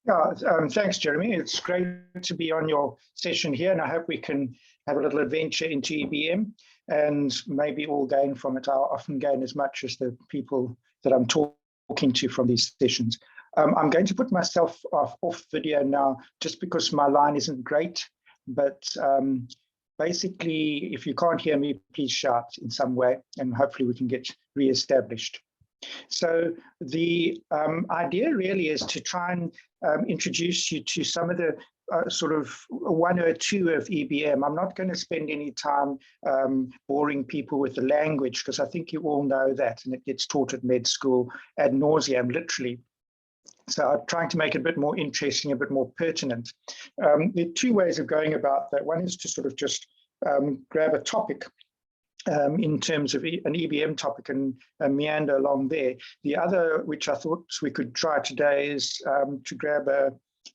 Yeah, thanks, Jeremy. It's great to be on your session here, and I hope we can have a little adventure into EBM and maybe all gain from it. I'll often gain as much as the people that I'm talking to from these sessions. I'm going to put myself off video now just because my line isn't great, but basically, if you can't hear me, please shout in some way, and hopefully we can get re-established. So the idea really is to try and introduce you to some of the sort of one or two of EBM. I'm not going to spend any time boring people with the language, because I think you all know that, and it gets taught at med school ad nauseam, literally. So I'm trying to make it a bit more interesting, a bit more pertinent. There are two ways of going about that. One is to sort of just grab a topic in terms of an EBM topic and meander along there. The other, which I thought we could try today, is to grab a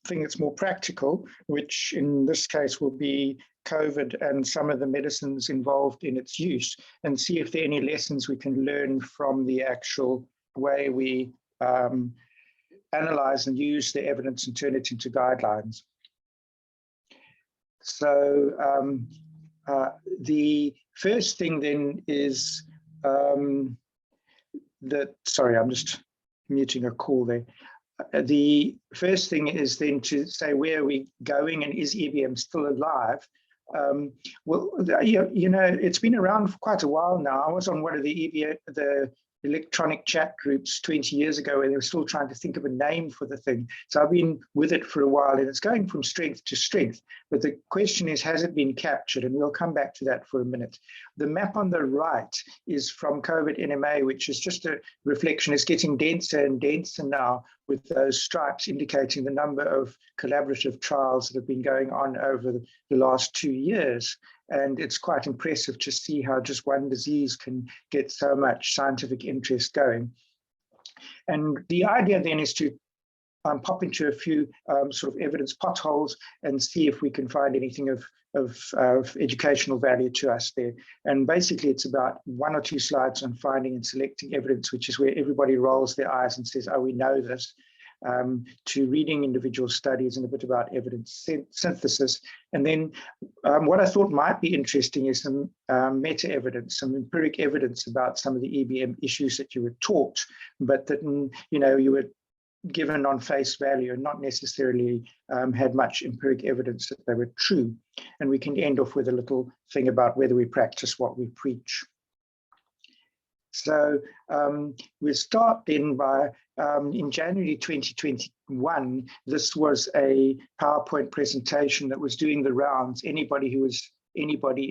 thing that's more practical, which in this case will be COVID and some of the medicines involved in its use, and see if there are any lessons we can learn from the actual way we analyze and use the evidence and turn it into guidelines. So the first thing then is sorry, I'm just muting a call there. The first thing is then to say, where are we going, and is EBM still alive? Well, you know, it's been around for quite a while now. I was on one of the electronic chat groups 20 years ago, where they were still trying to think of a name for the thing. So I've been with it for a while, and it's going from strength to strength. But the question is, has it been captured? And we'll come back to that for a minute. The map on the right is from COVID NMA, which is just a reflection. It's getting denser and denser now, with those stripes indicating the number of collaborative trials that have been going on over the last 2 years. And it's quite impressive to see how just one disease can get so much scientific interest going. And the idea then is to pop into a few sort of evidence potholes and see if we can find anything of educational value to us there. And basically, it's about 1 or 2 slides on finding and selecting evidence, which is where everybody rolls their eyes and says, oh, we know this, to reading individual studies and a bit about evidence synthesis. And then what I thought might be interesting is some meta-evidence, some empiric evidence about some of the EBM issues that you were taught, but that, you know, you were given on face value and not necessarily had much empiric evidence that they were true. And we can end off with a little thing about whether we practice what we preach. So we'll start then by, in January 2021, this was a PowerPoint presentation that was doing the rounds. Anybody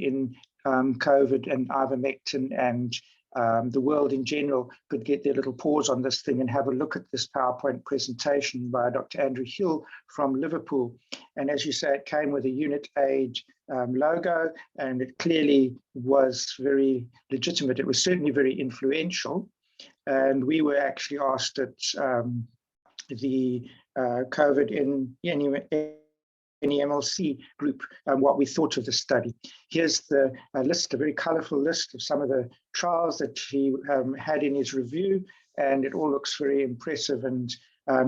in COVID and ivermectin and the world in general could get their little paws on this thing and have a look at this PowerPoint presentation by Dr. Andrew Hill from Liverpool. And as you say, it came with a unit aid logo, and it clearly was very legitimate. It was certainly very influential. And we were actually asked at the COVID in NEMLC group what we thought of the study. Here's the list, a very colorful list of some of the trials that he had in his review, and it all looks very impressive. And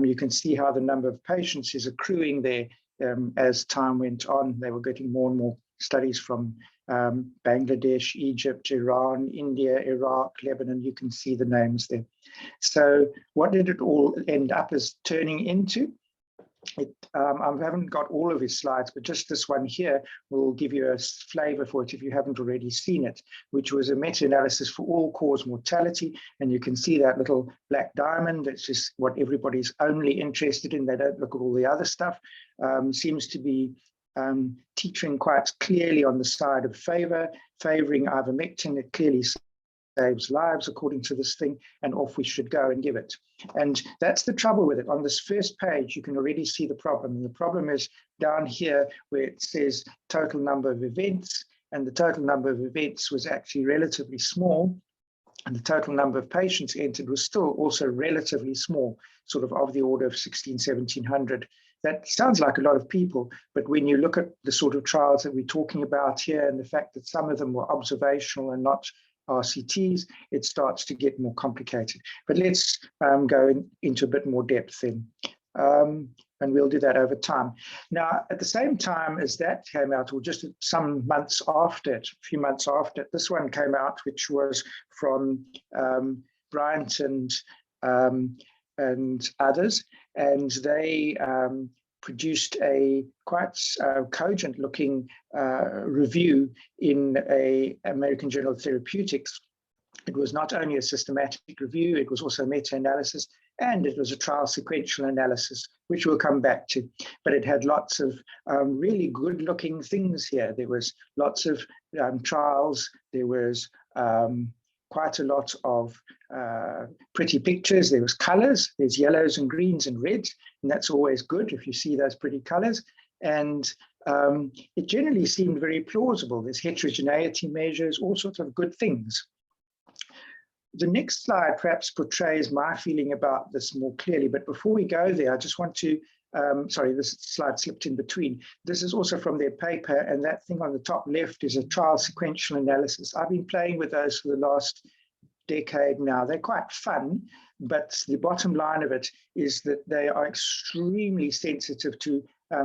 you can see how the number of patients is accruing there as time went on. They were getting more and more studies from Bangladesh, Egypt, Iran, India, Iraq, Lebanon. You can see the names there. So what did it all end up as turning into? I haven't got all of his slides, but just this one here will give you a flavor for it if you haven't already seen it, which was a meta-analysis for all-cause mortality. And you can see that little black diamond. It's just what everybody's only interested in. They don't look at all the other stuff. Seems to be teetering quite clearly on the side of favoring ivermectin. It clearly saves lives according to this thing, and off we should go and give it. And that's the trouble with it. On this first page, you can already see the problem. And the problem is down here where it says total number of events, and the total number of events was actually relatively small, and the total number of patients entered was still also relatively small, sort of the order of 1,1700. That sounds like a lot of people, but when you look at the sort of trials that we're talking about here, and the fact that some of them were observational and not RCTs, it starts to get more complicated. But let's go into a bit more depth then. and we'll do that over time. Now, at the same time as that came out, or just some months after it, a few months after it, this one came out, which was from Bryant and others, and they produced a quite cogent looking review in a American Journal of Therapeutics. It was not only a systematic review, it was also meta-analysis, and it was a trial sequential analysis, which we'll come back to. But it had lots of really good looking things here. There was lots of trials, there was quite a lot of pretty pictures, there was colors, there's yellows and greens and reds, and that's always good if you see those pretty colors. And it generally seemed very plausible. There's heterogeneity measures, all sorts of good things. The next slide perhaps portrays my feeling about this more clearly, but before we go there, I just want to, sorry, this slide slipped in between. This is also from their paper, and that thing on the top left is a trial sequential analysis. I've been playing with those for the last decade now. They're quite fun, but the bottom line of it is that they are extremely sensitive to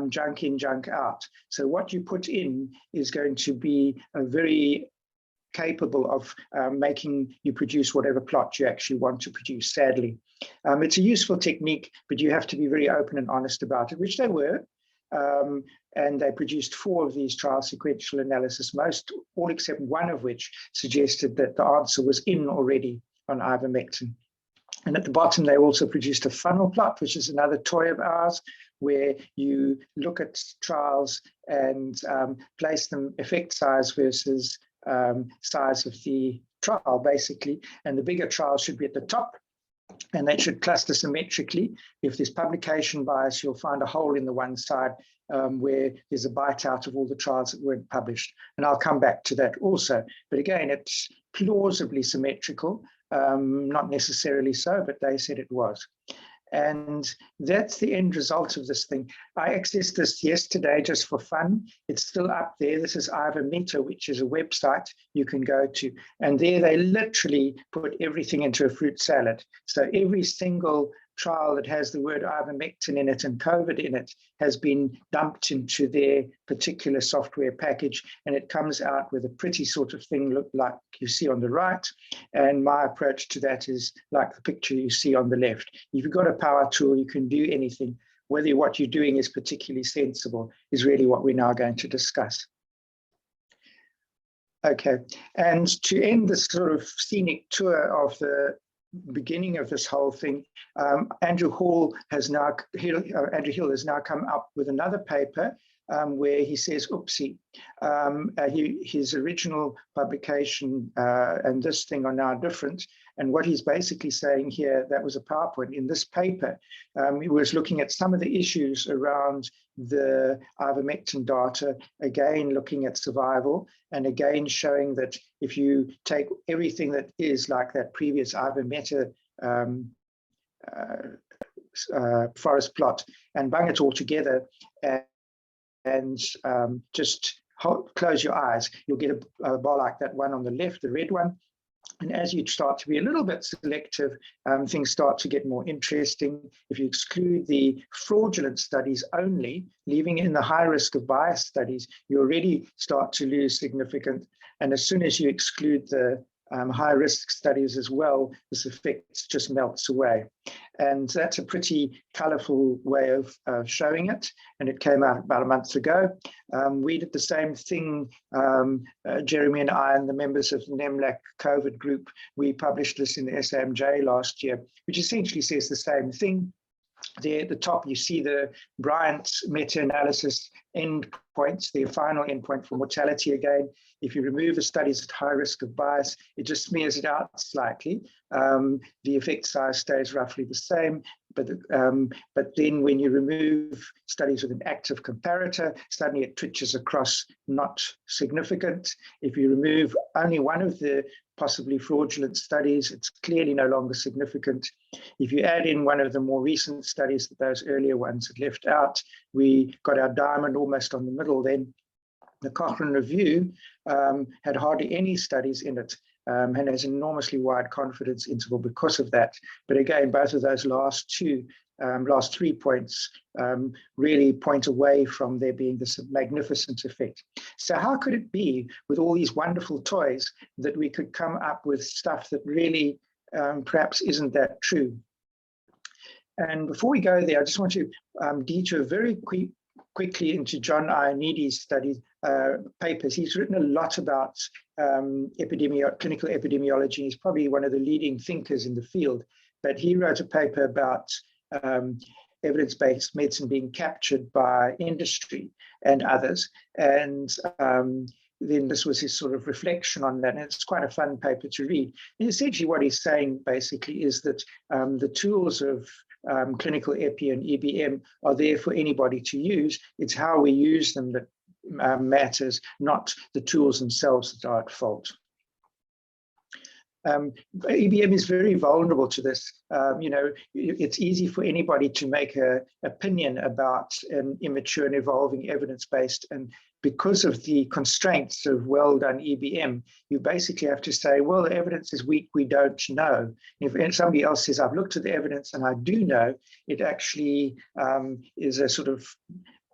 junk in, junk out. So what you put in is going to be a very capable of making you produce whatever plot you actually want to produce, sadly. It's a useful technique, but you have to be very open and honest about it, which they were. And they produced 4 of these trial sequential analysis, all except one of which suggested that the answer was in already on ivermectin. And at the bottom, they also produced a funnel plot, which is another toy of ours, where you look at trials and place them effect size versus size of the trial, basically, and the bigger trial should be at the top, and that should cluster symmetrically. If there's publication bias, you'll find a hole in the one side where there's a bite out of all the trials that weren't published, and I'll come back to that also. But again, it's plausibly symmetrical, not necessarily so, but they said it was. And that's the end result of this thing. I accessed this yesterday just for fun. It's still up there. This is Ivermeta, which is a website you can go to. And there they literally put everything into a fruit salad. So every single trial that has the word ivermectin in it and COVID in it has been dumped into their particular software package, and it comes out with a pretty sort of thing look like you see on the right. And my approach to that is like the picture you see on the left. If you've got a power tool, you can do anything. Whether what you're doing is particularly sensible is really what we're now going to discuss. Okay, and to end this sort of scenic tour of the beginning of this whole thing, Andrew Hill has now come up with another paper where he says, oopsie, his original publication and this thing are now different. And what he's basically saying here, that was a PowerPoint in this paper, he was looking at some of the issues around the ivermectin data, again looking at survival, and again showing that if you take everything that is like that previous ivermectin forest plot and bung it all together and just close your eyes, you'll get a bar like that one on the left, the red one. And as you start to be a little bit selective, things start to get more interesting. If you exclude the fraudulent studies only, leaving in the high risk of bias studies, you already start to lose significant. And as soon as you exclude the high risk studies as well, this effect just melts away. And that's a pretty colorful way of showing it. And it came out about a month ago. We did the same thing, Jeremy and I and the members of the NEMLC COVID group. We published this in the SAMJ last year, which essentially says the same thing. There at the top, you see the Bryant meta-analysis endpoints, the final endpoint for mortality again. If you remove the studies at high risk of bias, it just smears it out slightly. The effect size stays roughly the same, but then when you remove studies with an active comparator, suddenly it twitches across not significant. If you remove only one of the possibly fraudulent studies, it's clearly no longer significant. If you add in one of the more recent studies that those earlier ones had left out, we got our diamond almost on the middle then. The Cochrane review had hardly any studies in it and has an enormously wide confidence interval because of that. But again, both of those last two last 3 points really point away from there being this magnificent effect. So how could it be with all these wonderful toys that we could come up with stuff that really perhaps isn't that true? And before we go there, I just want to detour very quickly into John Ionides' studies, papers. He's written a lot about clinical epidemiology. He's probably one of the leading thinkers in the field, but he wrote a paper about evidence-based medicine being captured by industry and others. And then this was his sort of reflection on that. And it's quite a fun paper to read. And essentially what he's saying basically is that the tools of clinical epi and EBM are there for anybody to use. It's how we use them that matters, not the tools themselves that are at fault. EBM is very vulnerable to this. It's easy for anybody to make an opinion about an immature and evolving evidence-based, and because of the constraints of well-done EBM, you basically have to say, well, the evidence is weak, we don't know. If somebody else says, I've looked at the evidence and I do know, it actually is a sort of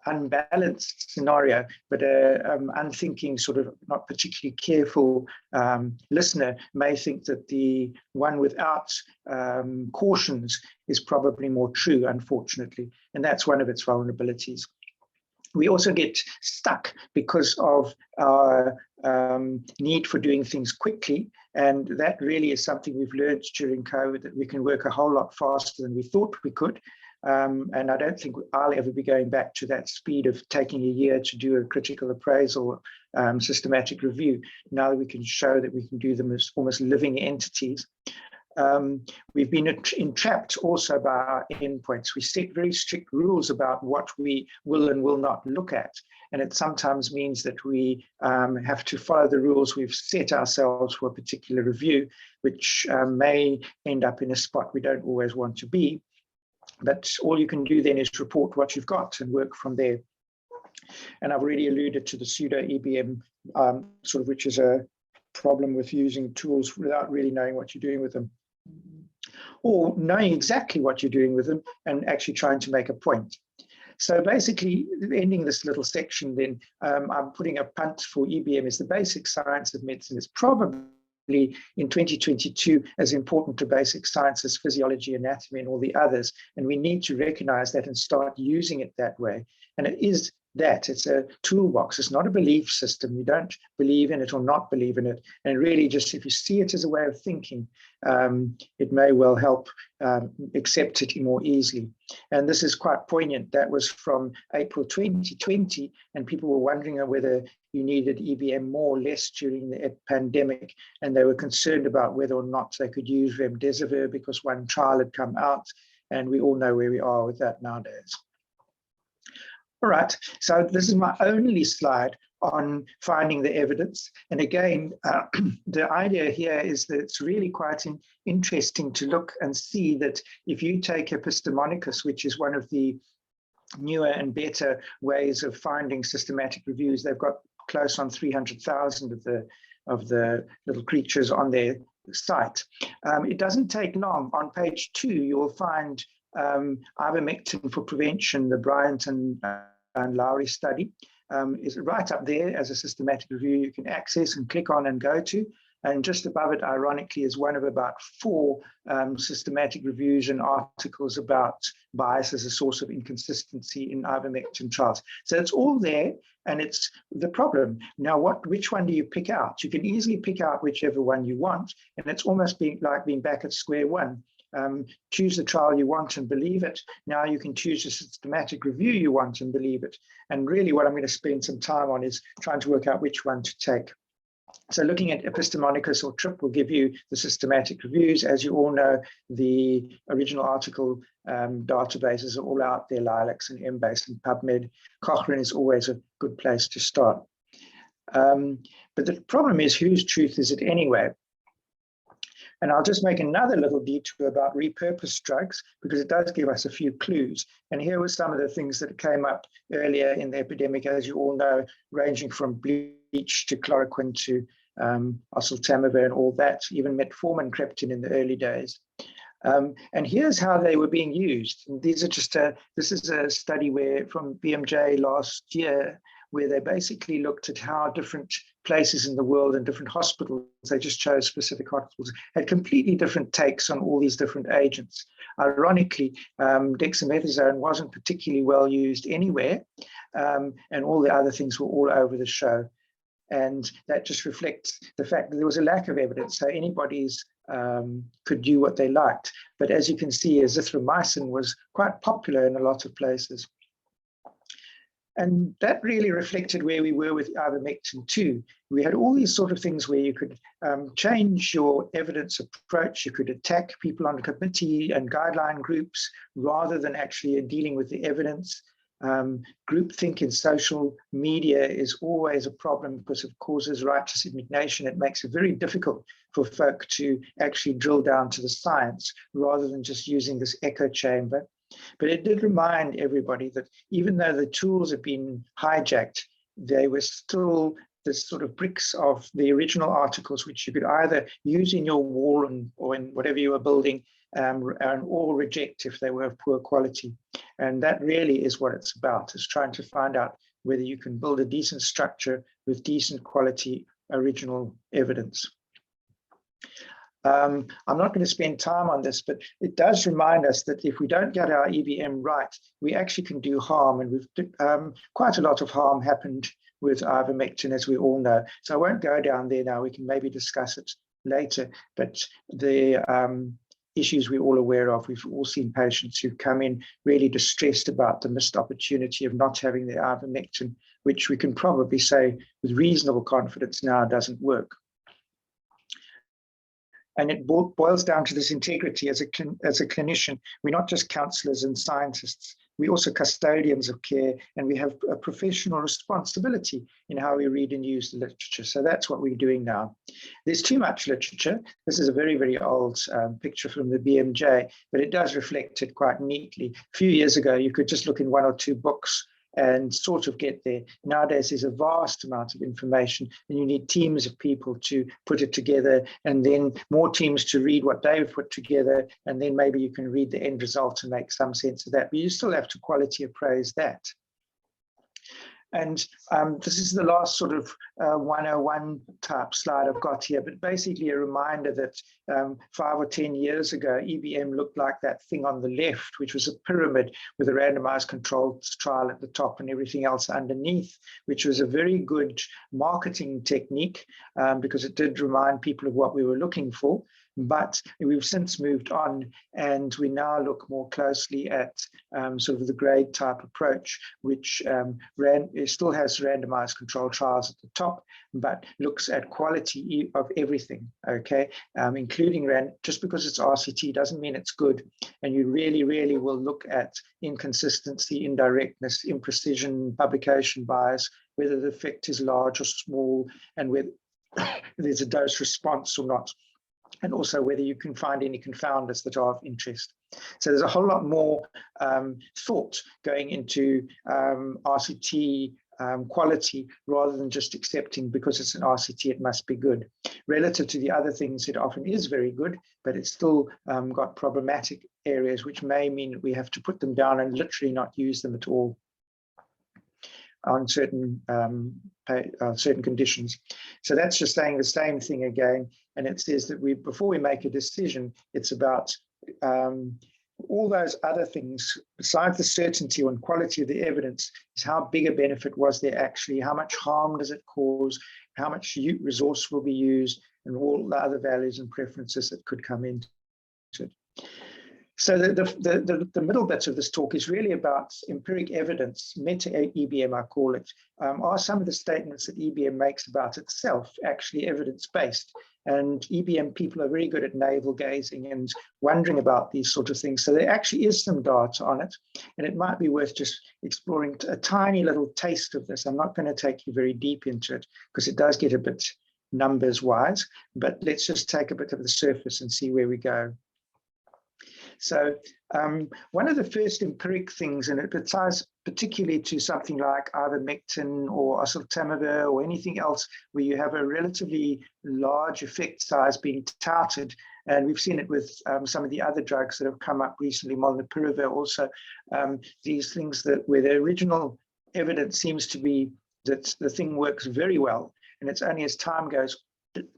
unbalanced scenario, but an unthinking, sort of not particularly careful listener may think that the one without cautions is probably more true, unfortunately, and that's one of its vulnerabilities. We also get stuck because of our need for doing things quickly, and that really is something we've learned during COVID, that we can work a whole lot faster than we thought we could. And I don't think I'll ever be going back to that speed of taking a year to do a critical appraisal, systematic review. Now that we can show that we can do them as almost living entities. We've been entrapped also by our endpoints. We set very strict rules about what we will and will not look at. And it sometimes means that we have to follow the rules we've set ourselves for a particular review, which may end up in a spot we don't always want to be. But all you can do then is report what you've got and work from there. And I've already alluded to the pseudo EBM, which is a problem with using tools without really knowing what you're doing with them, or knowing exactly what you're doing with them and actually trying to make a point. So basically, ending this little section, then I'm putting a punt for EBM is the basic science of medicine. It's probably in 2022 as important to basic science as physiology, anatomy, and all the others. And we need to recognize that and start using it that way. And it is that. It's a toolbox. It's not a belief system. You don't believe in it or not believe in it. And really just if you see it as a way of thinking, it may well help accept it more easily. And this is quite poignant. That was from April 2020, and people were wondering whether you needed EBM more or less during the pandemic. And they were concerned about whether or not they could use remdesivir because one trial had come out, and we all know where we are with that nowadays. All right, so this is my only slide on finding the evidence. And again, the idea here is that it's really quite interesting to look and see that if you take Epistemonicus, which is one of the newer and better ways of finding systematic reviews, they've got close on 300,000 of the little creatures on their site. It doesn't take long. On page 2, you'll find ivermectin for prevention, the Bryant and Lowry study is right up there as a systematic review you can access and click on and go to. And just above it, ironically, is one of about 4 systematic reviews and articles about bias as a source of inconsistency in ivermectin trials. So it's all there, and it's the problem. Now, which one do you pick out? You can easily pick out whichever one you want, and it's almost like being back at square one. Choose the trial you want and believe it. Now you can choose the systematic review you want and believe it. And really what I'm going to spend some time on is trying to work out which one to take. So looking at Epistemonicus or TRIP will give you the systematic reviews. As you all know, the original article databases are all out there, Lilacs and Embase and PubMed. Cochrane is always a good place to start. But the problem is, whose truth is it anyway? And I'll just make another little detour about repurposed drugs, because it does give us a few clues. And here were some of the things that came up earlier in the epidemic, as you all know, ranging from bleach to chloroquine to oseltamivir and all that. Even metformin crept in the early days. And here's how they were being used. And these are this is a study from BMJ last year, where they basically looked at how different places in the world and different hospitals, they just chose specific hospitals, had completely different takes on all these different agents. Ironically, dexamethasone wasn't particularly well used anywhere, and all the other things were all over the show. And that just reflects the fact that there was a lack of evidence, so anybody's could do what they liked. But as you can see, azithromycin was quite popular in a lot of places. And that really reflected where we were with ivermectin too. We had all these sort of things where you could change your evidence approach. You could attack people on the committee and guideline groups rather than actually dealing with the evidence. Groupthink in social media is always a problem because it causes righteous indignation. It makes it very difficult for folk to actually drill down to the science rather than just using this echo chamber. But it did remind everybody that even though the tools have been hijacked, they were still the sort of bricks of the original articles, which you could either use in your wall or in whatever you were building, or reject if they were of poor quality. And that really is what it's about, is trying to find out whether you can build a decent structure with decent quality original evidence. I'm not going to spend time on this, but it does remind us that if we don't get our EBM right, we actually can do harm. And we've quite a lot of harm happened with ivermectin, as we all know. So I won't go down there now. We can maybe discuss it later. But the issues we're all aware of, we've all seen patients who've come in really distressed about the missed opportunity of not having their ivermectin, which we can probably say with reasonable confidence now doesn't work. And it boils down to this integrity as a clinician. We're not just counselors and scientists. We're also custodians of care, and we have a professional responsibility in how we read and use the literature. So that's what we're doing now. There's too much literature. This is a very, very old picture from the BMJ, but it does reflect it quite neatly. A few years ago, you could just look in one or two books and sort of get there. Nowadays, there's a vast amount of information, and you need teams of people to put it together, and then more teams to read what they've put together, and then maybe you can read the end result and make some sense of that. But you still have to quality appraise that. And this is the last sort of 101 type slide I've got here, but basically a reminder that 5 or 10 years ago, EBM looked like that thing on the left, which was a pyramid with a randomized controlled trial at the top and everything else underneath, which was a very good marketing technique because it did remind people of what we were looking for. But we've since moved on, and we now look more closely at sort of the grade type approach, which still has randomized controlled trials at the top, but looks at quality of everything, okay? Including just because it's RCT doesn't mean it's good. And you really, really will look at inconsistency, indirectness, imprecision, publication bias, whether the effect is large or small, and whether there's a dose response or not, and also whether you can find any confounders that are of interest. So there's a whole lot more thought going into RCT quality rather than just accepting because it's an RCT, it must be good. Relative to the other things, it often is very good, but it's still got problematic areas, which may mean that we have to put them down and literally not use them at all on certain conditions. So that's just saying the same thing again. And it says that before we make a decision, it's about all those other things, besides the certainty and quality of the evidence, is how big a benefit was there actually, how much harm does it cause, how much resource will be used, and all the other values and preferences that could come into it. So the middle bit of this talk is really about empiric evidence, meta-EBM I call it. Are some of the statements that EBM makes about itself actually evidence-based? And EBM people are very good at navel gazing and wondering about these sort of things. So there actually is some data on it, and it might be worth just exploring a tiny little taste of this. I'm not going to take you very deep into it because it does get a bit numbers-wise, but let's just take a bit of the surface and see where we go. So one of the first empiric things, and it ties particularly to something like ivermectin or oseltamivir or anything else where you have a relatively large effect size being touted, And we've seen it with some of the other drugs that have come up recently, molnupiravir also, these things where the original evidence seems to be that the thing works very well, and it's only as time goes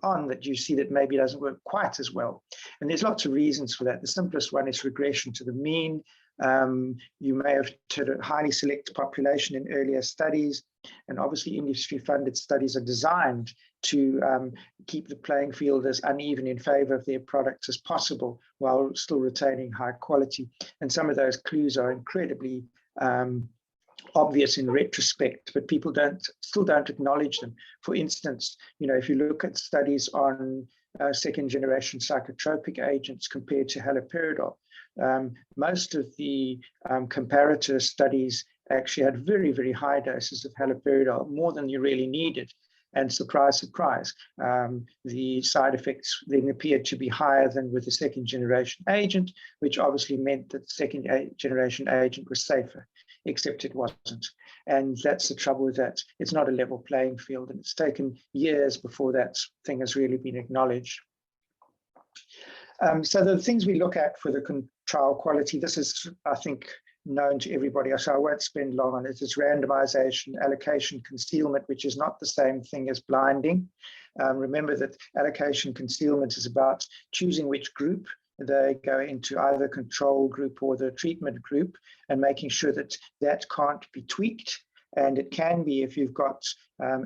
on that you see that maybe it doesn't work quite as well. And there's lots of reasons for that. The simplest one is regression to the mean. You may have had a highly select population in earlier studies, and obviously industry-funded studies are designed to keep the playing field as uneven in favor of their products as possible while still retaining high quality. And some of those clues are incredibly obvious in retrospect, but people still don't acknowledge them. For instance, if you look at studies on second-generation psychotropic agents compared to haloperidol, most of the comparator studies actually had very, very high doses of haloperidol, more than you really needed. And surprise, surprise, the side effects then appeared to be higher than with the second-generation agent, which obviously meant that the second-generation agent was safer, except it wasn't. And that's the trouble with that. It's not a level playing field, and it's taken years before that thing has really been acknowledged. So the things we look at for the trial quality, this is, I think, known to everybody, so I won't spend long on it. It's randomization, allocation, concealment, which is not the same thing as blinding. Remember that allocation concealment is about choosing which group they go into, either control group or the treatment group, and making sure that that can't be tweaked. And it can be if you've got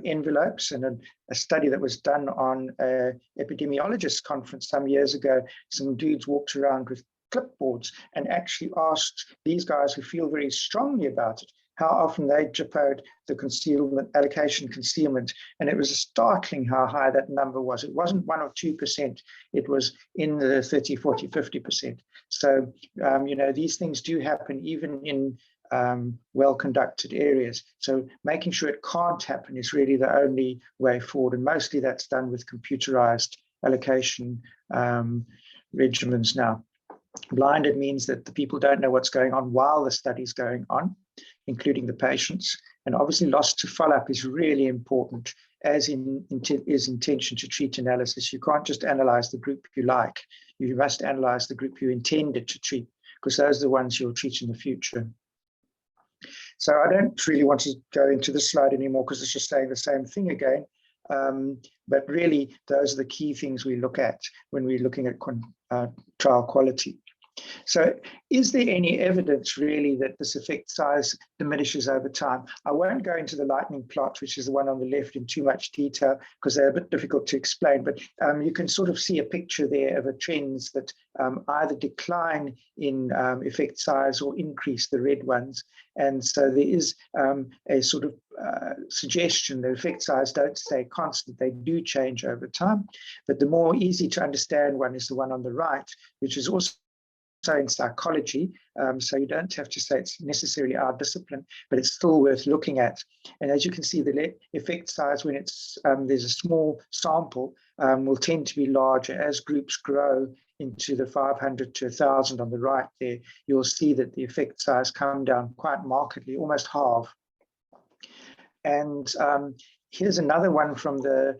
envelopes. And a study that was done on an epidemiologist conference some years ago, some dudes walked around with clipboards and actually asked these guys who feel very strongly about it how often they JIPO'd the concealment, allocation concealment, and it was startling how high that number was. It wasn't 1 or 2%, it was in the 30, 40, 50%. So, these things do happen even in well-conducted areas. So making sure it can't happen is really the only way forward, and mostly that's done with computerized allocation regimens now. Blinded means that the people don't know what's going on while the study's going on, including the patients. And obviously loss to follow-up is really important, as is intention to treat analysis. You can't just analyze the group you like. You must analyze the group you intended to treat, because those are the ones you'll treat in the future. So I don't really want to go into this slide anymore because it's just saying the same thing again. But really, those are the key things we look at when we're looking at trial quality. So is there any evidence really that this effect size diminishes over time? I won't go into the lightning plot, which is the one on the left, in too much detail because they're a bit difficult to explain, but you can sort of see a picture there of a trends that either decline in effect size or increase, the red ones. And so there is a sort of suggestion that effect size don't stay constant, they do change over time. But the more easy to understand one is the one on the right, which is also in psychology, so you don't have to say it's necessarily our discipline, but it's still worth looking at. And as you can see, the effect size when it's there's a small sample will tend to be larger as groups grow into the 500 to 1,000 on the right there. You'll see that the effect size come down quite markedly, almost half. And here's another one from the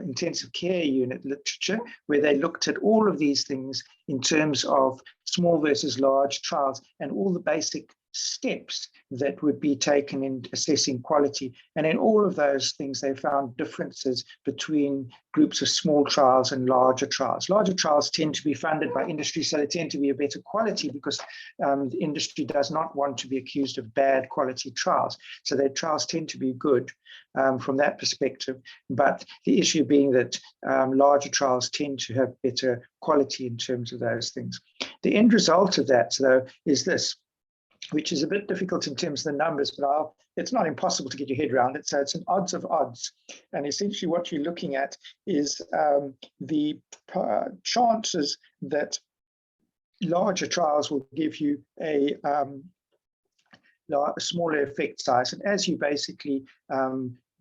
intensive care unit literature, where they looked at all of these things in terms of small versus large trials and all the basic steps that would be taken in assessing quality. And in all of those things, they found differences between groups of small trials and larger trials. Larger trials tend to be funded by industry, so they tend to be a better quality because the industry does not want to be accused of bad quality trials. So their trials tend to be good from that perspective. But the issue being that larger trials tend to have better quality in terms of those things. The end result of that, though, is this, which is a bit difficult in terms of the numbers, but it's not impossible to get your head around it. So it's an odds of odds. And essentially what you're looking at is the chances that larger trials will give you a smaller effect size. And as you basically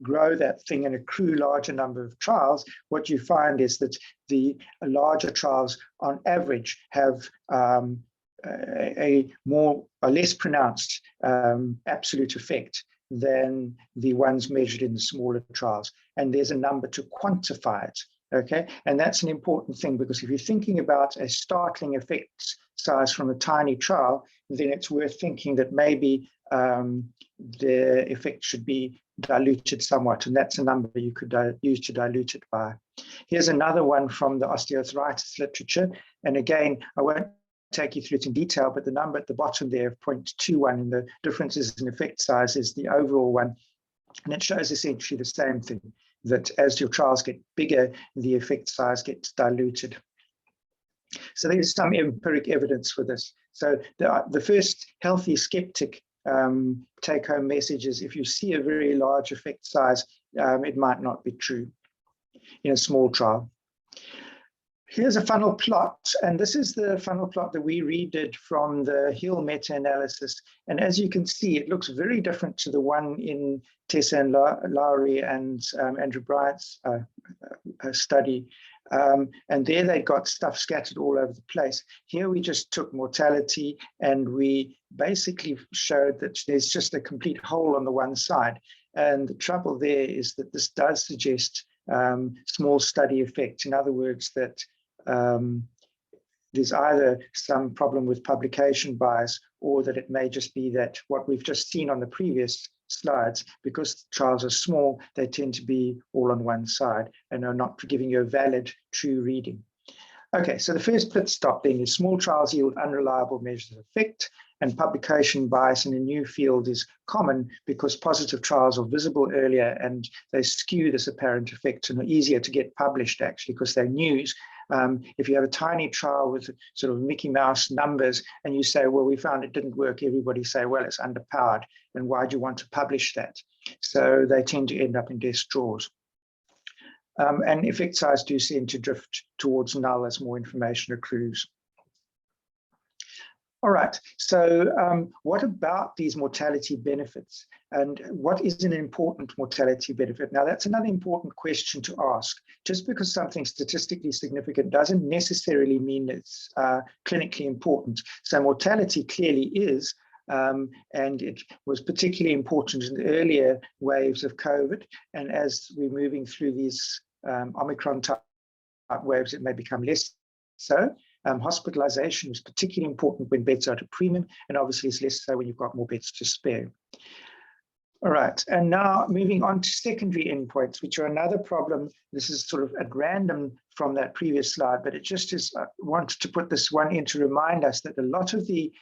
grow that thing and accrue larger number of trials, what you find is that the larger trials on average have a less pronounced absolute effect than the ones measured in the smaller trials. And there's a number to quantify it Okay, and that's an important thing, because if you're thinking about a startling effect size from a tiny trial, then it's worth thinking that maybe the effect should be diluted somewhat, and that's a number you could use to dilute it by. Here's another one from the osteoarthritis literature, and again, I won't take you through it in detail, but the number at the bottom there of 0.21 and the differences in effect size is the overall one, and it shows essentially the same thing, that as your trials get bigger, the effect size gets diluted. So there's some empiric evidence for this. So the first healthy skeptic take-home message is, if you see a very large effect size, it might not be true in a small trial. Here's a funnel plot, and this is the funnel plot that we redid from the Hill meta-analysis. And as you can see, it looks very different to the one in Tessa and Lowry and Andrew Bryant's study. And there they got stuff scattered all over the place. Here we just took mortality, and we basically showed that there's just a complete hole on the one side. And the trouble there is that this does suggest small study effect. In other words, that there's either some problem with publication bias, or that it may just be that what we've just seen on the previous slides, because trials are small, they tend to be all on one side and are not giving you a valid, true reading. Okay, so the first pit stop then is small trials yield unreliable measures of effect, and publication bias in a new field is common because positive trials are visible earlier and they skew this apparent effect and are easier to get published, actually, because they're news. If you have a tiny trial with sort of Mickey Mouse numbers and you say, well, we found it didn't work, everybody say, well, it's underpowered, and why do you want to publish that? So they tend to end up in desk drawers. And effect size do seem to drift towards null as more information accrues. All right, so what about these mortality benefits? And what is an important mortality benefit? Now, that's another important question to ask. Just because something's statistically significant doesn't necessarily mean it's clinically important. So mortality clearly is, and it was particularly important in the earlier waves of COVID. And as we're moving through these Omicron type waves, it may become less so. Hospitalisation is particularly important when beds are at a premium, and obviously it's less so when you've got more beds to spare. All right, and now moving on to secondary endpoints, which are another problem. This is sort of at random from that previous slide, but it just is, I wanted to put this one in to remind us that a lot of the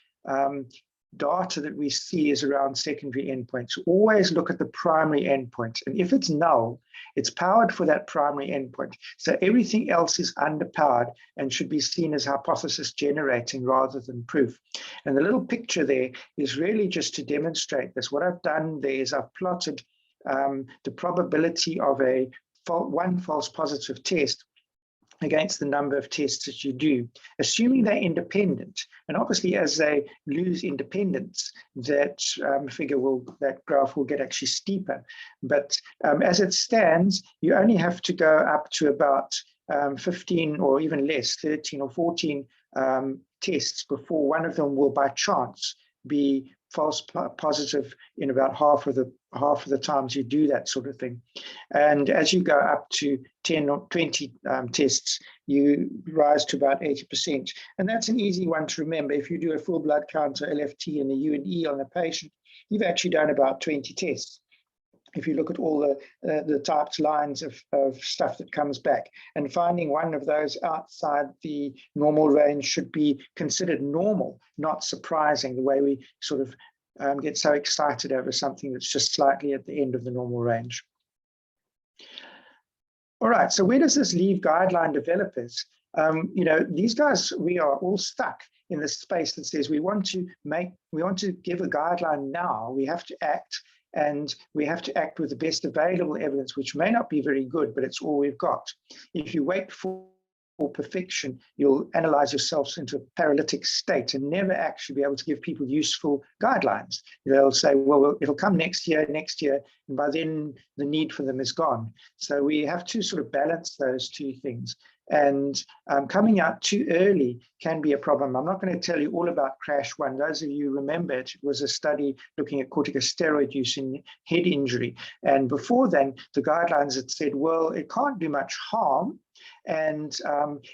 data that we see is around secondary endpoints. Always look at the primary endpoint, and if it's null, it's powered for that primary endpoint. So everything else is underpowered and should be seen as hypothesis generating rather than proof. And the little picture there is really just to demonstrate this. What I've done there is I've plotted the probability of one false positive test against the number of tests that you do, assuming they're independent. And obviously, as they lose independence, that that graph will get actually steeper. But as it stands, you only have to go up to about 15 or even less, 13 or 14 tests before one of them will by chance be false positive in about half of the times you do that sort of thing. And as you go up to 10 or 20 tests, you rise to about 80%. And that's an easy one to remember. If you do a full blood count, or LFT, and a U&E on a patient, you've actually done about 20 tests. If you look at all the typed lines of stuff that comes back, and finding one of those outside the normal range should be considered normal, not surprising, the way we sort of get so excited over something that's just slightly at the end of the normal range. All right, so where does this leave guideline developers? These guys, we are all stuck in this space that says we want to give a guideline now, we have to act. And we have to act with the best available evidence, which may not be very good, but it's all we've got. If you wait for perfection, you'll analyze yourselves into a paralytic state and never actually be able to give people useful guidelines. They'll say, well, it'll come next year, and by then the need for them is gone. So we have to sort of balance those two things. And coming out too early can be a problem. I'm not going to tell you all about CRASH 1. Those of you remember it was a study looking at corticosteroid use in head injury. And before then, the guidelines had said, well, it can't do much harm. and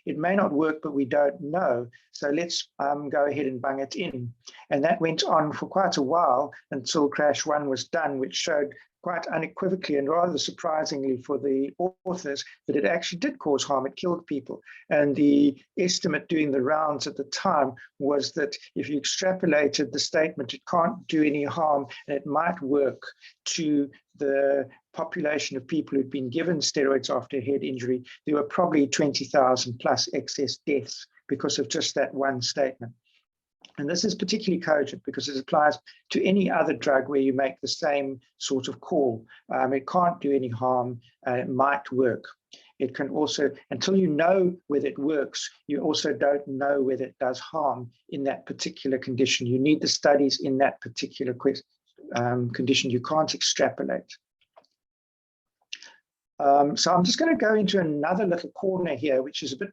it may not work, but we don't know. So let's go ahead and bung it in. And that went on for quite a while until crash 1 was done, which showed quite unequivocally and rather surprisingly for the authors that it actually did cause harm. It killed people. And the estimate doing the rounds at the time was that if you extrapolated the statement, it can't do any harm and it might work, to the population of people who'd been given steroids after a head injury, there were probably 20,000 plus excess deaths because of just that one statement. And this is particularly cogent because it applies to any other drug where you make the same sort of call. It can't do any harm, it might work. It can also, until you know whether it works, you also don't know whether it does harm in that particular condition. You need the studies in that particular condition. You can't extrapolate. So I'm just going to go into another little corner here, which is a bit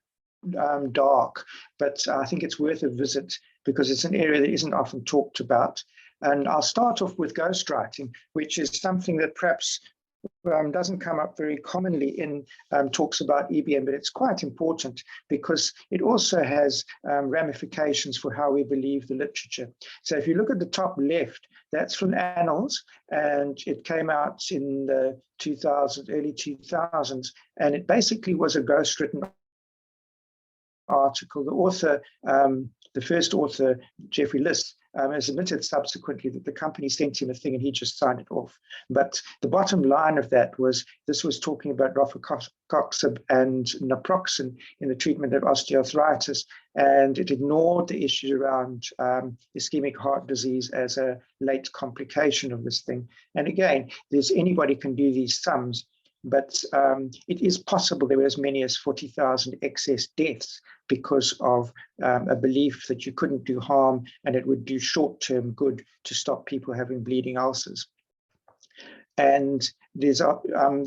dark, but I think it's worth a visit because it's an area that isn't often talked about. And I'll start off with ghostwriting, which is something that perhaps doesn't come up very commonly in talks about EBM, but it's quite important because it also has ramifications for how we believe the literature. So if you look at the top left, that's from Annals, and it came out in the early 2000s, and it basically was a ghostwritten article. The author, the first author, Jeffrey Liss, has admitted subsequently that the company sent him a thing and he just signed it off. But the bottom line of that was, this was talking about rofecoxib and naproxen in the treatment of osteoarthritis, and it ignored the issues around ischemic heart disease as a late complication of this thing. And again, anybody can do these sums, but it is possible there were as many as 40,000 excess deaths because of a belief that you couldn't do harm and it would do short-term good to stop people having bleeding ulcers. And this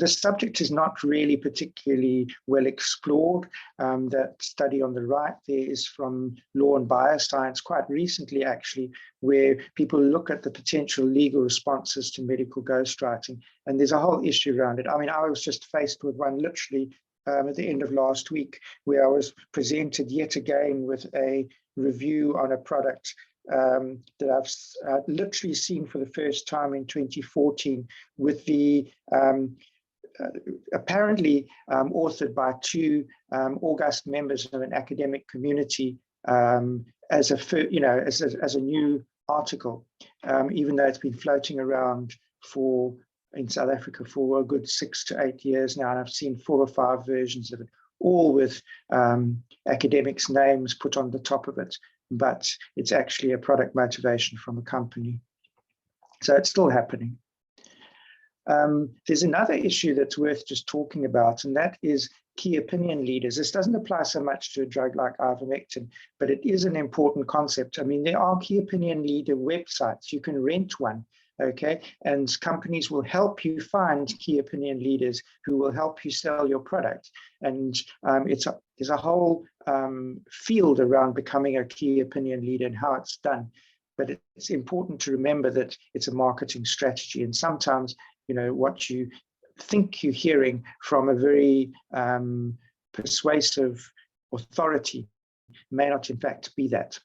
subject is not really particularly well explored. That study on the right there is from Law and Bioscience, quite recently actually, where people look at the potential legal responses to medical ghostwriting. And there's a whole issue around it. I mean, I was just faced with one literally at the end of last week, where I was presented yet again with a review on a product that I've literally seen for the first time in 2014, with the apparently authored by two august members of an academic community as a new article, even though it's been floating around in South Africa for a good 6 to 8 years now, and I've seen 4 or 5 versions of it, all with academics' names put on the top of it, but it's actually a product motivation from a company. So it's still happening. There's another issue that's worth just talking about, and that is key opinion leaders. This doesn't apply so much to a drug like ivermectin, but it is an important concept. I mean, there are key opinion leader websites. You can rent one. Okay, and companies will help you find key opinion leaders who will help you sell your product. And there's a whole field around becoming a key opinion leader and how it's done. But it's important to remember that it's a marketing strategy. And sometimes, what you think you're hearing from a very persuasive authority may not in fact be that.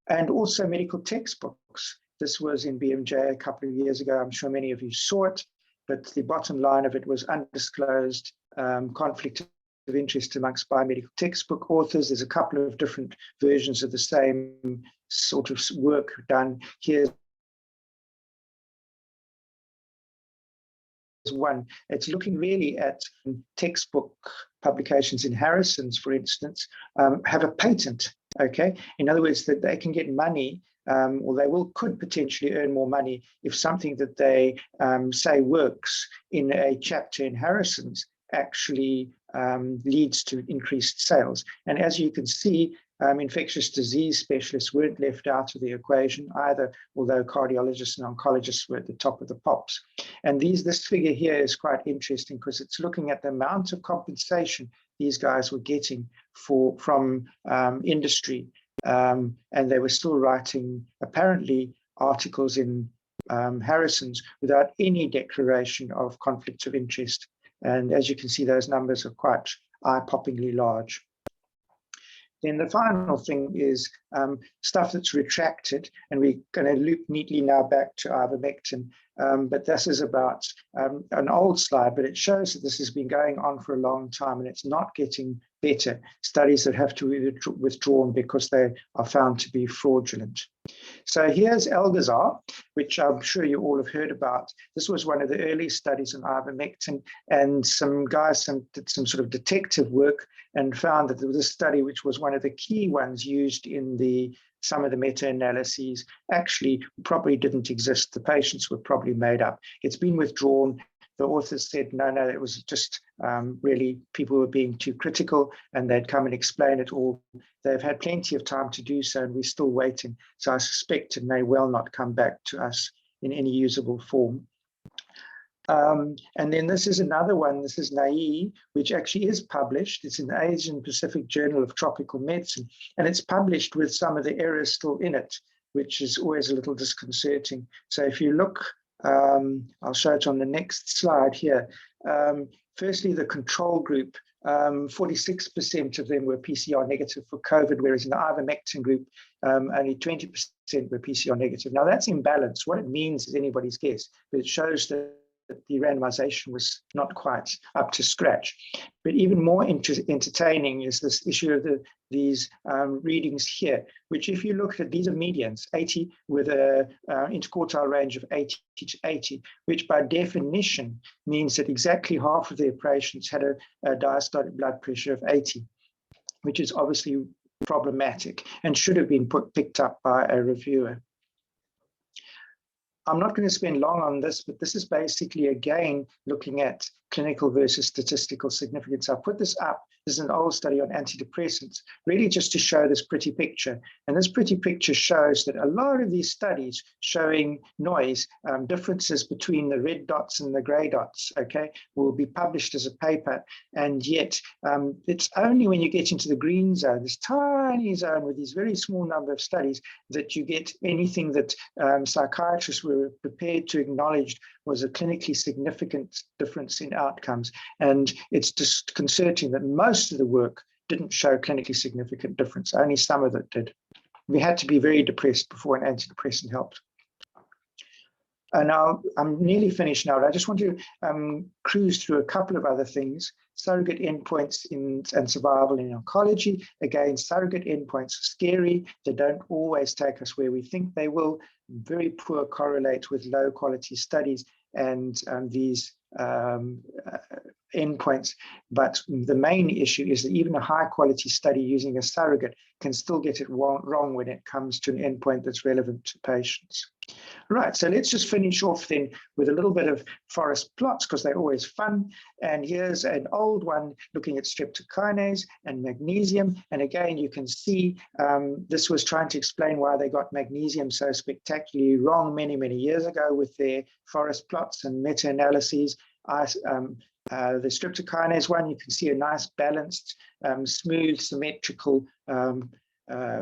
And also medical textbooks. This was in BMJ a couple of years ago. I'm sure many of you saw it, but the bottom line of it was undisclosed conflict of interest amongst biomedical textbook authors. There's a couple of different versions of the same sort of work done. Here's one. It's looking really at textbook publications in Harrison's, for instance, have a patent, okay? In other words, that they can get money or they could potentially earn more money if something that they say works in a chapter in Harrison's actually leads to increased sales. And as you can see, infectious disease specialists weren't left out of the equation either, although cardiologists and oncologists were at the top of the pops. And this figure here is quite interesting because it's looking at the amount of compensation these guys were getting from industry. And they were still writing, apparently, articles in Harrison's without any declaration of conflicts of interest. And as you can see, those numbers are quite eye-poppingly large. Then the final thing is stuff that's retracted, and we're going to loop neatly now back to ivermectin. But this is about an old slide, but it shows that this has been going on for a long time and it's not getting better. Studies that have to be withdrawn because they are found to be fraudulent. So here's Algazar, which I'm sure you all have heard about. This was one of the early studies on ivermectin, and some guys did some sort of detective work and found that there was a study which was one of the key ones used in some of the meta-analyses actually probably didn't exist. The patients were probably made up. It's been withdrawn. The authors said, no, it was just really people were being too critical, and they'd come and explain it all. They've had plenty of time to do so, and we're still waiting. So I suspect it may well not come back to us in any usable form. And then this is another one. This is NAE, which actually is published. It's in the Asian Pacific Journal of Tropical Medicine, and it's published with some of the errors still in it, which is always a little disconcerting. So if you look, I'll show it on the next slide here. Firstly, the control group, 46% of them were PCR negative for COVID, whereas in the ivermectin group, only 20% were PCR negative. Now that's imbalanced. What it means is anybody's guess, but it shows that the randomization was not quite up to scratch. But even more entertaining is this issue of these readings here, which if you look at, these are medians, 80 with a interquartile range of 80 to 80, which by definition means that exactly half of their patients had a diastolic blood pressure of 80, which is obviously problematic and should have been picked up by a reviewer. I'm not going to spend long on this, but this is basically, again, looking at clinical versus statistical significance. I'll put this up. This is an old study on antidepressants, really just to show this pretty picture. And this pretty picture shows that a lot of these studies showing noise, differences between the red dots and the gray dots, okay, will be published as a paper. And yet it's only when you get into the green zone, this tiny zone with these very small number of studies, that you get anything that psychiatrists were prepared to acknowledge was a clinically significant difference in outcomes. And it's disconcerting that most of the work didn't show clinically significant difference. Only some of it did. We had to be very depressed before an antidepressant helped. And now I'm nearly finished now, but I just want to cruise through a couple of other things. Surrogate endpoints and survival in oncology. Again, surrogate endpoints are scary. They don't always take us where we think they will. Very poor correlate with low quality studies and these endpoints. But the main issue is that even a high quality study using a surrogate can still get it wrong when it comes to an endpoint that's relevant to patients. Right, so let's just finish off then with a little bit of forest plots, because they're always fun. And here's an old one looking at streptokinase and magnesium. And again, you can see this was trying to explain why they got magnesium so spectacularly wrong many, many years ago with their forest plots and meta-analyses. The streptokinase one, you can see a nice balanced, smooth, symmetrical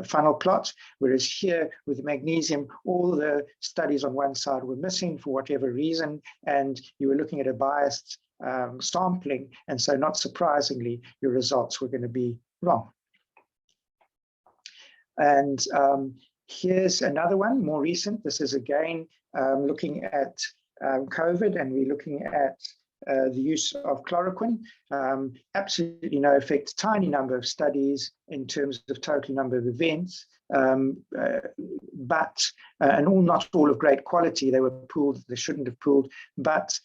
funnel plot, whereas here with magnesium, all the studies on one side were missing for whatever reason, and you were looking at a biased sampling, and so not surprisingly, your results were going to be wrong. And here's another one, more recent. This is again looking at COVID, and we're looking at the use of chloroquine, absolutely no effect, tiny number of studies in terms of total number of events, but and not all of great quality. They were pooled, they shouldn't have pooled, but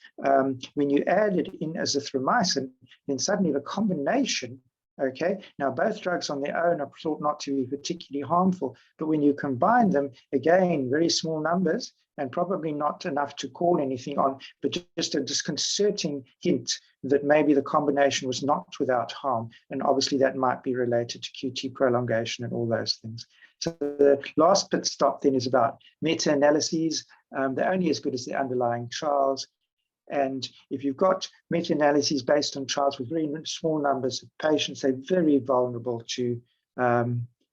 when you add it in azithromycin, then suddenly the combination, okay, now both drugs on their own are thought not to be particularly harmful, but when you combine them, again, very small numbers, and probably not enough to call anything on, but just a disconcerting hint that maybe the combination was not without harm. And obviously that might be related to QT prolongation and all those things. So the last pit stop then is about meta-analyses. They're only as good as the underlying trials. And if you've got meta-analyses based on trials with very small numbers of patients, they're very vulnerable to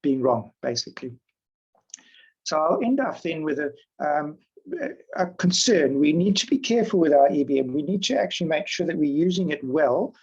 being wrong, basically. So I'll end up then with a concern. We need to be careful with our EBM. We need to actually make sure that we're using it well,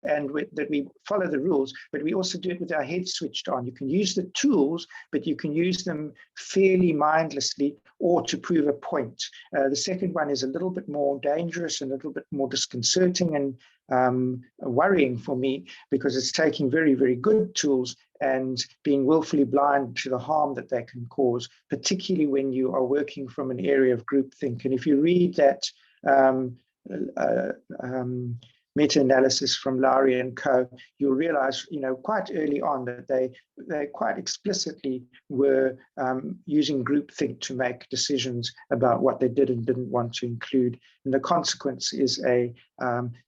and that we follow the rules, but we also do it with our heads switched on. You can use the tools, but you can use them fairly mindlessly or to prove a point. The second one is a little bit more dangerous and a little bit more disconcerting and worrying for me, because it's taking very, very good tools and being willfully blind to the harm that they can cause, particularly when you are working from an area of groupthink. And if you read that meta-analysis from Lowry and co, you'll realize, quite early on that they quite explicitly were using groupthink to make decisions about what they did and didn't want to include. And the consequence is a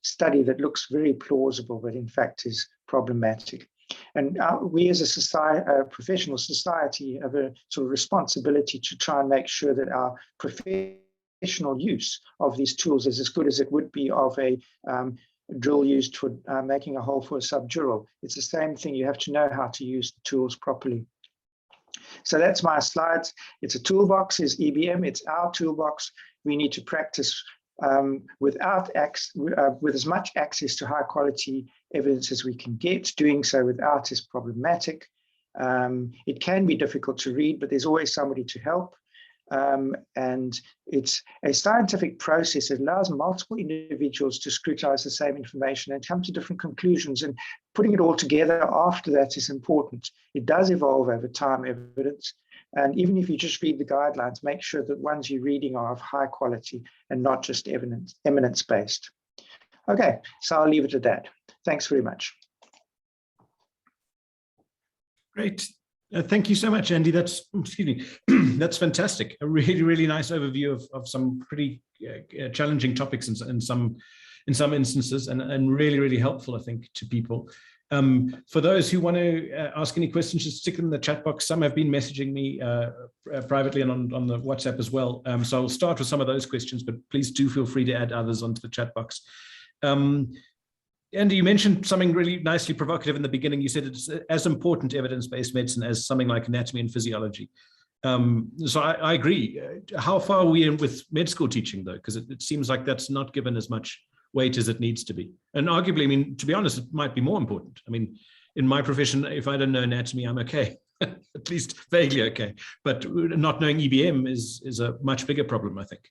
study that looks very plausible, but in fact is problematic. And we as a society, a professional society, have a sort of responsibility to try and make sure that our professional use of these tools is as good as it would be of a drill used for making a hole for a subdural. It's the same thing. You have to know how to use the tools properly. So that's my slides. It's a toolbox, is EBM. It's our toolbox. We need to practice with as much access to high quality evidence as we can get. Doing so without is problematic. It can be difficult to read, but there's always somebody to help. And it's a scientific process that allows multiple individuals to scrutinize the same information and come to different conclusions, and putting it all together after that is important. It does evolve over time, evidence, and even if you just read the guidelines, make sure that ones you're reading are of high quality and not just eminence-based. Okay, so I'll leave it at that. Thanks very much. Great. Thank you so much, Andy. That's, excuse me, that's fantastic. A really, really nice overview of some pretty challenging topics in some instances, and really, really helpful, I think, to people. For those who want to ask any questions, just stick them in the chat box. Some have been messaging me privately and on the WhatsApp as well. So I'll start with some of those questions, but please do feel free to add others onto the chat box. Andy, you mentioned something really nicely provocative in the beginning. You said it's as important evidence-based medicine as something like anatomy and physiology. So I agree. How far are we in with med school teaching, though? Because it seems like that's not given as much weight as it needs to be. And arguably, I mean, to be honest, it might be more important. I mean, in my profession, if I don't know anatomy, I'm okay, at least vaguely okay. But not knowing EBM is a much bigger problem, I think.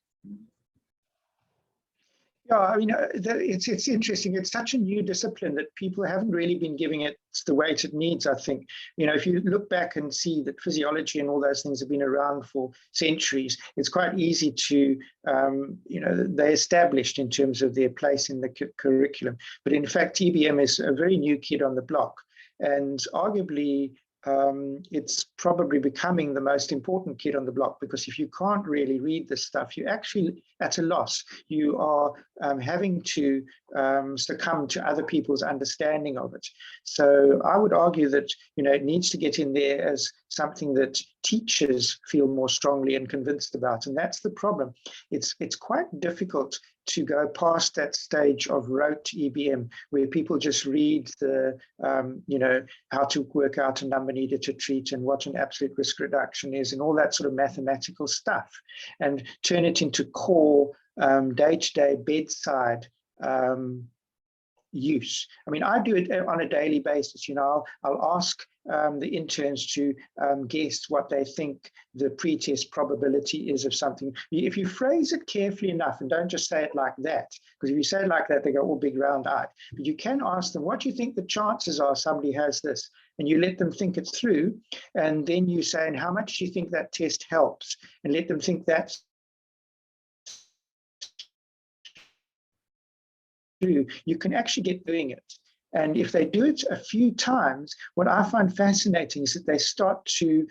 Yeah, I mean, it's interesting. It's such a new discipline that people haven't really been giving it the weight it needs, I think. If you look back and see that physiology and all those things have been around for centuries, it's quite easy to, they're established in terms of their place in the curriculum. But in fact, EBM is a very new kid on the block. And arguably, it's probably becoming the most important kid on the block, because if you can't really read this stuff, you're actually at a loss. You are having to succumb to other people's understanding of it. So I would argue that it needs to get in there as something that teachers feel more strongly and convinced about, and that's the problem. It's quite difficult to go past that stage of rote EBM, where people just read the, how to work out a number needed to treat and what an absolute risk reduction is and all that sort of mathematical stuff, and turn it into core day-to-day bedside use. I mean, I do it on a daily basis. I'll ask the interns to guess what they think the pretest probability is of something. If you phrase it carefully enough and don't just say it like that, because if you say it like that, they go all big round-eyed. But you can ask them, what do you think the chances are somebody has this? And you let them think it through. And then you say, and how much do you think that test helps? And let them think that through. You can actually get doing it. And if they do it a few times, what I find fascinating is that they start to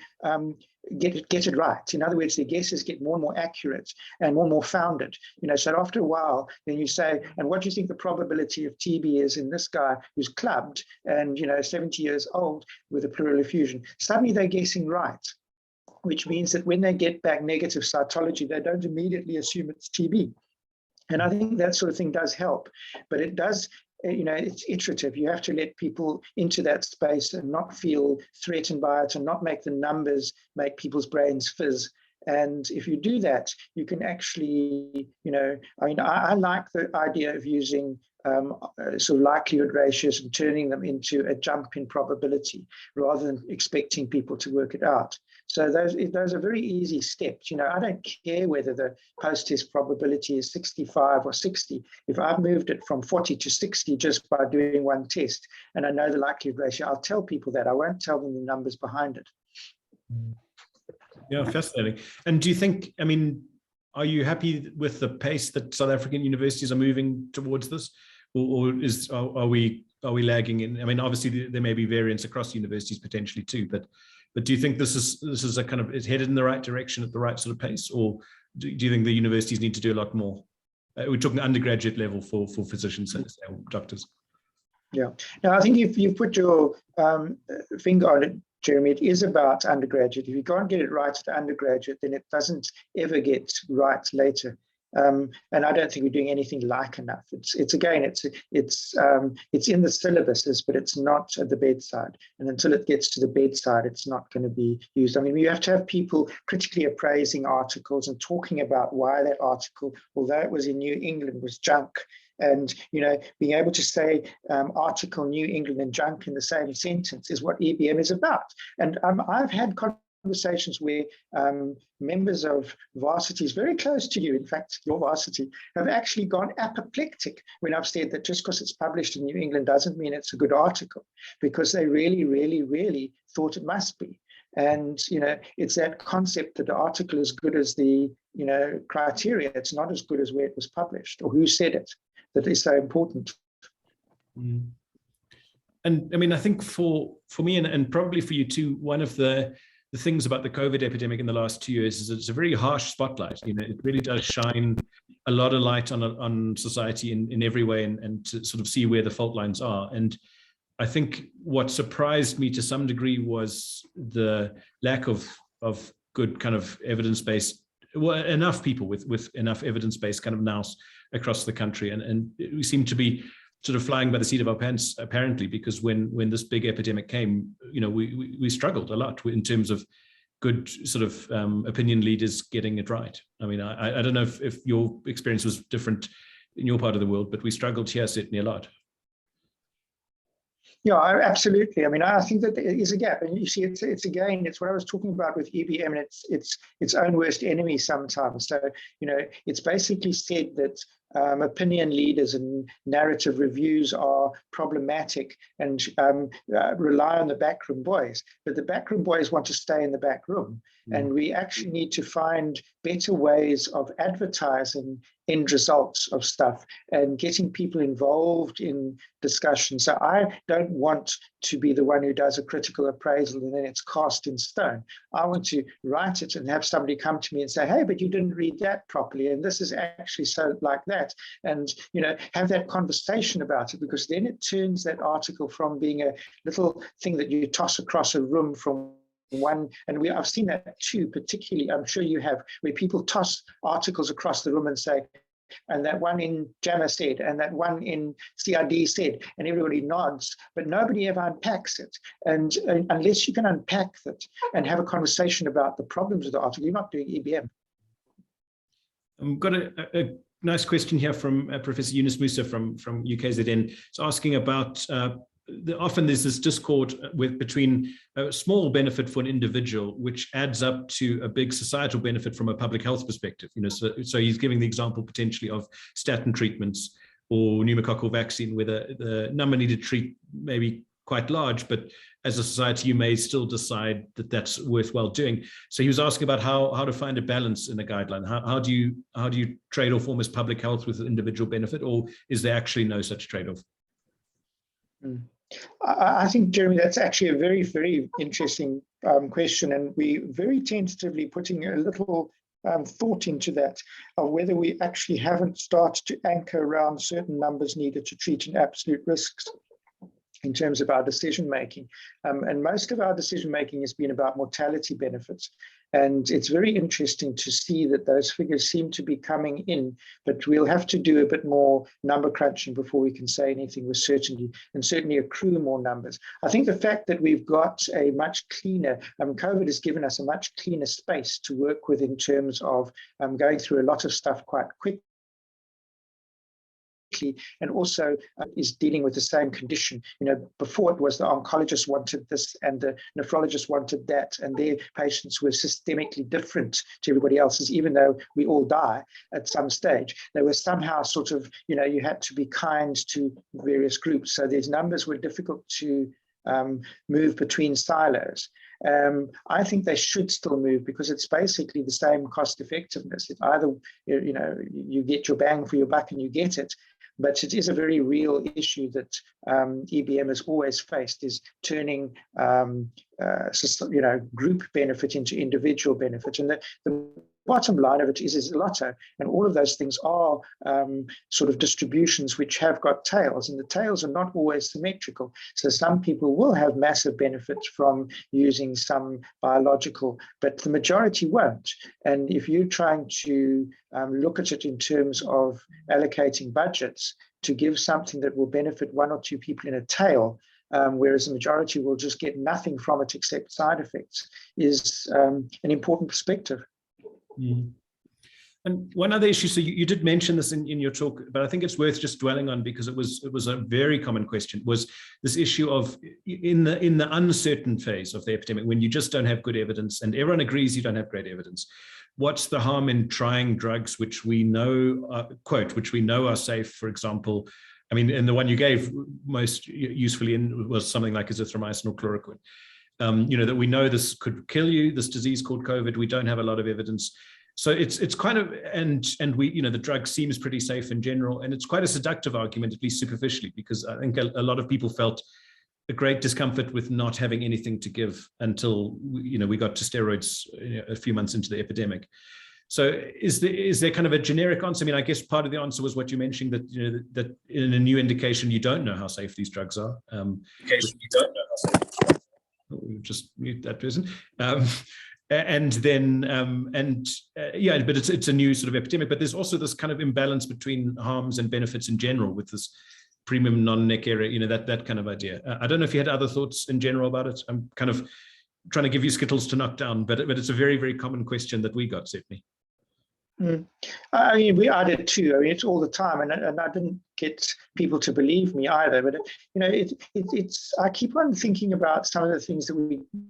get it right. In other words, their guesses get more and more accurate and more founded. So after a while, then you say, and what do you think the probability of TB is in this guy who's clubbed and 70 years old with a pleural effusion? Suddenly they're guessing right, which means that when they get back negative cytology, they don't immediately assume it's TB. And I think that sort of thing does help, but it does, it's iterative. You have to let people into that space and not feel threatened by it, and not make the numbers make people's brains fizz. And if you do that, you can actually, I mean, I like the idea of using sort of likelihood ratios and turning them into a jump in probability rather than expecting people to work it out. So those are very easy steps. I don't care whether the post-test probability is 65 or 60. If I've moved it from 40 to 60 just by doing one test, and I know the likelihood ratio, I'll tell people that. I won't tell them the numbers behind it. Yeah, fascinating. And do you think, I mean, are you happy with the pace that South African universities are moving towards this? Or are we lagging in? I mean, obviously there may be variance across universities potentially too, but do you think this is a kind of, it's headed in the right direction at the right sort of pace, or do you think the universities need to do a lot more? We're talking undergraduate level for physicians and doctors. Yeah, now I think if you put your finger on it, Jeremy, it is about undergraduate. If you can't get it right at undergraduate, then it doesn't ever get right later. And I don't think we're doing anything like enough. It's in the syllabuses, but it's not at the bedside. And until it gets to the bedside, it's not going to be used. I mean, you have to have people critically appraising articles and talking about why that article, although it was in New England, was junk. And being able to say article New England and junk in the same sentence is what EBM is about. And I've had conversations where members of varsities very close to you, in fact, your varsity, have actually gone apoplectic when I've said that just because it's published in New England doesn't mean it's a good article, because they really, really, really thought it must be. And, it's that concept that the article is good as the, criteria. It's not as good as where it was published or who said it, that is so important. Mm. And I mean, I think for me and probably for you too, one of the things about the COVID epidemic in the last 2 years is it's a very harsh spotlight. It really does shine a lot of light on society in every way, and to sort of see where the fault lines are. And I think what surprised me to some degree was the lack of good kind of evidence-based, well, enough people with enough evidence-based kind of nous across the country. And we seem to be sort of flying by the seat of our pants, apparently, because when this big epidemic came, we struggled a lot in terms of good sort of opinion leaders getting it right. I mean, I don't know if your experience was different in your part of the world, but we struggled here certainly a lot. Yeah, absolutely. I mean, I think that there is a gap, and you see, it's what I was talking about with EBM, and it's its own worst enemy sometimes. So, it's basically said that opinion leaders and narrative reviews are problematic and rely on the backroom boys, but the backroom boys want to stay in the back room. And we actually need to find better ways of advertising end results of stuff and getting people involved in discussion. So I don't want to be the one who does a critical appraisal and then it's cast in stone. I want to write it and have somebody come to me and say, hey, but you didn't read that properly, and this is actually so like that. And have that conversation about it, because then it turns that article from being a little thing that you toss across a room from one, and I've seen that too, particularly, I'm sure you have, where people toss articles across the room and say, and that one in JAMA said, and that one in CID said, and everybody nods, but nobody ever unpacks it. And unless you can unpack it and have a conversation about the problems of the article, you're not doing EBM. I've got a nice question here from Professor Yunus Musa from UKZN. It's asking about often there's this discord between a small benefit for an individual, which adds up to a big societal benefit from a public health perspective. So he's giving the example potentially of statin treatments or pneumococcal vaccine, where the number needed to treat may be quite large, but as a society, you may still decide that that's worthwhile doing. So he was asking about how to find a balance in a guideline. How do you trade off almost public health with individual benefit, or is there actually no such trade-off? I think, Jeremy, that's actually a very, very interesting question, and we're very tentatively putting a little thought into that, of whether we actually haven't started to anchor around certain numbers needed to treat an absolute risks in terms of our decision making. And most of our decision making has been about mortality benefits. And it's very interesting to see that those figures seem to be coming in, but we'll have to do a bit more number crunching before we can say anything with certainty, and certainly accrue more numbers. I think the fact that we've got a much cleaner, COVID has given us a much cleaner space to work with in terms of going through a lot of stuff quite quickly, and also is dealing with the same condition. Before it was the oncologist wanted this and the nephrologist wanted that, and their patients were systemically different to everybody else's, even though we all die at some stage. They were somehow sort of, you had to be kind to various groups. So these numbers were difficult to move between silos. I think they should still move because it's basically the same cost effectiveness. It's either, you get your bang for your buck and you get it, but it is a very real issue that EBM has always faced, is turning group benefit into individual benefit. And the bottom line of it is lotto, and all of those things are sort of distributions which have got tails, and the tails are not always symmetrical. So some people will have massive benefits from using some biological, but the majority won't. And if you're trying to look at it in terms of allocating budgets to give something that will benefit one or two people in a tail, whereas the majority will just get nothing from it except side effects, is an important perspective. Mm. And one other issue, so you did mention this in your talk, but I think it's worth just dwelling on because it was a very common question, was this issue of in the uncertain phase of the epidemic, when you just don't have good evidence and everyone agrees you don't have great evidence. What's the harm in trying drugs which we know, which we know are safe, for example? I mean, and the one you gave most usefully in was something like azithromycin or chloroquine. That we know this could kill you, this disease called COVID. We don't have a lot of evidence. So it's kind of, and we, the drug seems pretty safe in general. And it's quite a seductive argument, at least superficially, because I think a lot of people felt a great discomfort with not having anything to give until, we got to steroids a few months into the epidemic. So is there kind of a generic answer? I mean, I guess part of the answer was what you mentioned, that that in a new indication, you don't know how safe these drugs are. Just mute that person. And then, yeah, but it's a new sort of epidemic, but there's also this kind of imbalance between harms and benefits in general with this premium non-neck area, that kind of idea. I don't know if you had other thoughts in general about it. I'm kind of trying to give you skittles to knock down, but it's a very, very common question that we got, certainly. I mean, I did too. I mean, it's all the time, and I didn't get people to believe me either. But it's I keep on thinking about some of the things that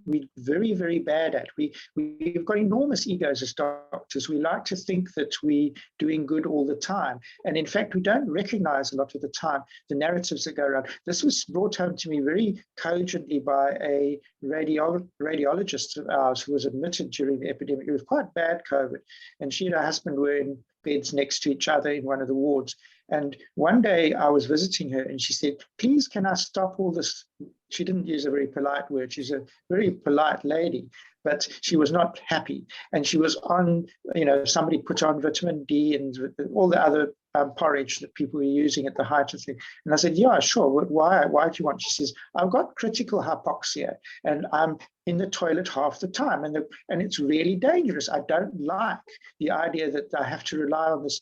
we're very, very bad at. We've got enormous egos as doctors. We like to think that we're doing good all the time, and in fact, we don't recognize a lot of the time the narratives that go around. This was brought home to me very cogently by a radiologist of ours who was admitted during the epidemic. It was quite bad COVID, and she and her husband were in beds next to each other in one of the wards. And one day I was visiting her and she said, please, can I stop all this? She didn't use a very polite word. She's a very polite lady, but she was not happy. And she was on, somebody put on vitamin D and all the other porridge that people were using at the height of thing. And I said, yeah, sure. Why do you want? She says, I've got critical hypoxia and I'm in the toilet half the time. And it's really dangerous. I don't like the idea that I have to rely on this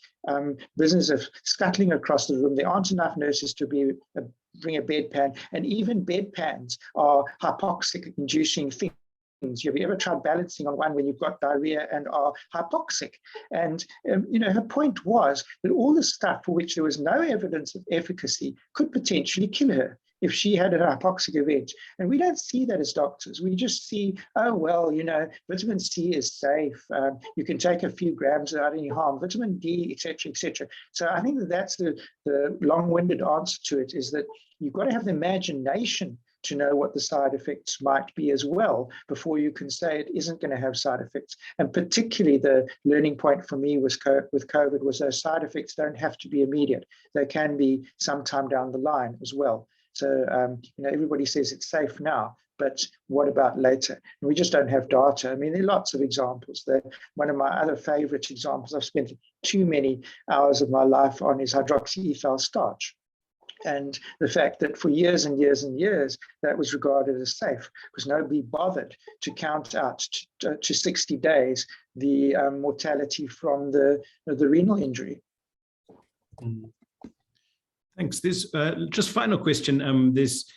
business of scuttling across the room. There aren't enough nurses to bring a bedpan. And even bedpans are hypoxic inducing things. Have you ever tried balancing on one when you've got diarrhea and are hypoxic? And her point was that all the stuff for which there was no evidence of efficacy could potentially kill her if she had an hypoxic event. And we don't see that as doctors. We just see, oh, well, vitamin C is safe. You can take a few grams without any harm. Vitamin D, et cetera, et cetera. So I think that's the long-winded answer to it, is that you've got to have the imagination to know what the side effects might be as well before you can say it isn't going to have side effects. And particularly the learning point for me with COVID was those side effects don't have to be immediate. They can be sometime down the line as well. So, everybody says it's safe now, but what about later? And we just don't have data. I mean, there are lots of examples. One of my other favorite examples I've spent too many hours of my life on is hydroxyethyl starch. And the fact that for years and years and years, that was regarded as safe because nobody bothered to count out to 60 days the mortality from the renal injury. Thanks. There's just final question. There's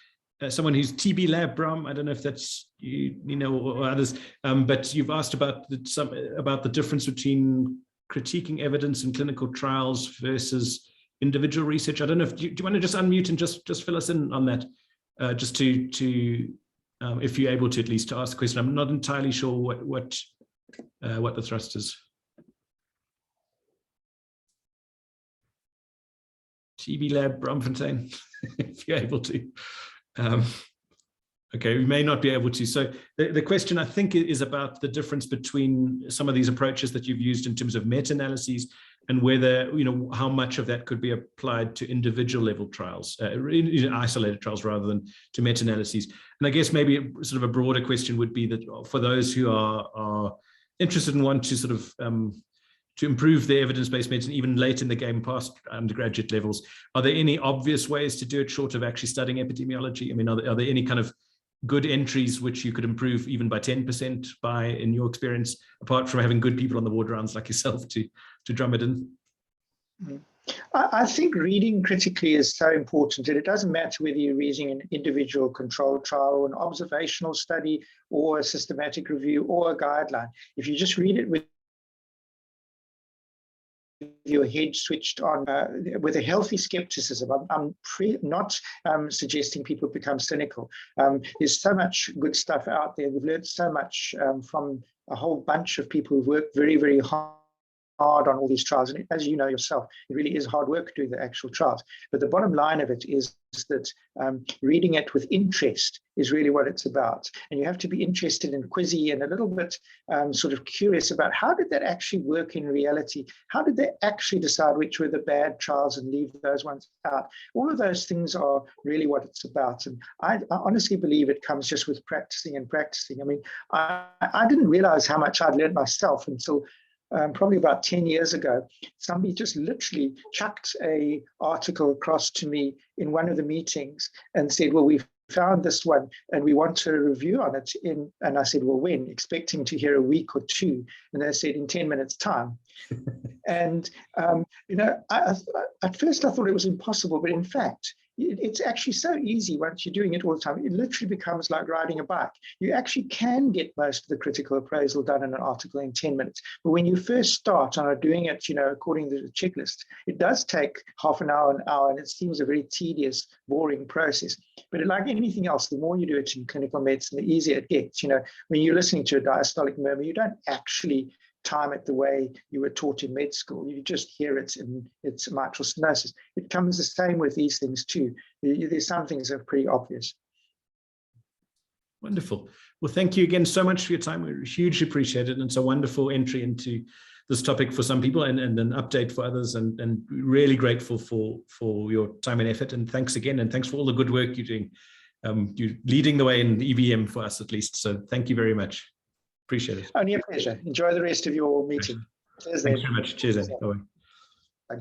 someone who's TB Lab, Bram. I don't know if that's you know, or others, but you've asked about the difference between critiquing evidence in clinical trials versus individual research. I don't know if do you want to just unmute and just fill us in on that, just to if you're able to at least to ask the question. I'm not entirely sure what the thrust is. TB Lab, Bramfontein, if you're able to. Okay, we may not be able to. So the question, I think, is about the difference between some of these approaches that you've used in terms of meta-analyses and whether, you know, how much of that could be applied to individual level trials, isolated trials rather than to meta-analyses. And I guess maybe sort of a broader question would be that for those who are interested and want to sort of to improve their evidence-based medicine even late in the game past undergraduate levels, are there any obvious ways to do it short of actually studying epidemiology? I mean, are there any kind of good entries which you could improve even by 10% by, in your experience, apart from having good people on the ward rounds like yourself to drum it in? I think reading critically is so important, and it doesn't matter whether you're reading an individual controlled trial or an observational study or a systematic review or a guideline. If you just read it with your head switched on with a healthy skepticism. I'm not suggesting people become cynical. There's so much good stuff out there. We've learned so much from a whole bunch of people who've worked very, very hard on all these trials. And as you know yourself, it really is hard work doing the actual trials. But the bottom line of it is that reading it with interest is really what it's about. And you have to be interested and quizzy and a little bit sort of curious about how did that actually work in reality? How did they actually decide which were the bad trials and leave those ones out? All of those things are really what it's about. And I honestly believe it comes just with practicing and practicing. I mean, I didn't realize how much I'd learned myself until probably about 10 years ago. Somebody just literally chucked an article across to me in one of the meetings and said, well, we've found this one and we want to review on it and I said, well, when? Expecting to hear a week or two. And they said, in 10 minutes time. And, you know, at first I thought it was impossible, but in fact, it's actually so easy once you're doing it all the time. It literally becomes like riding a bike. You actually can get most of the critical appraisal done in an article in 10 minutes. But when you first start and are doing it, you know, according to the checklist, it does take half an hour, and it seems a very tedious, boring process. But like anything else, the more you do it in clinical medicine, the easier it gets. You know, when you're listening to a diastolic murmur, you don't actually time it the way you were taught in med school. You just hear it in its mitral stenosis. It comes the same with these things too. There's some things that are pretty obvious. Wonderful. Well, thank you again so much for your time. We hugely appreciate it. And it's a wonderful entry into this topic for some people and an update for others, and really grateful for your time and effort. And thanks again. And thanks for all the good work you're doing. You're leading the way in EVM for us at least. So thank you very much. Appreciate it. Only a pleasure. Enjoy the rest of your meeting. Thanks very much. Cheers then. Bye-bye.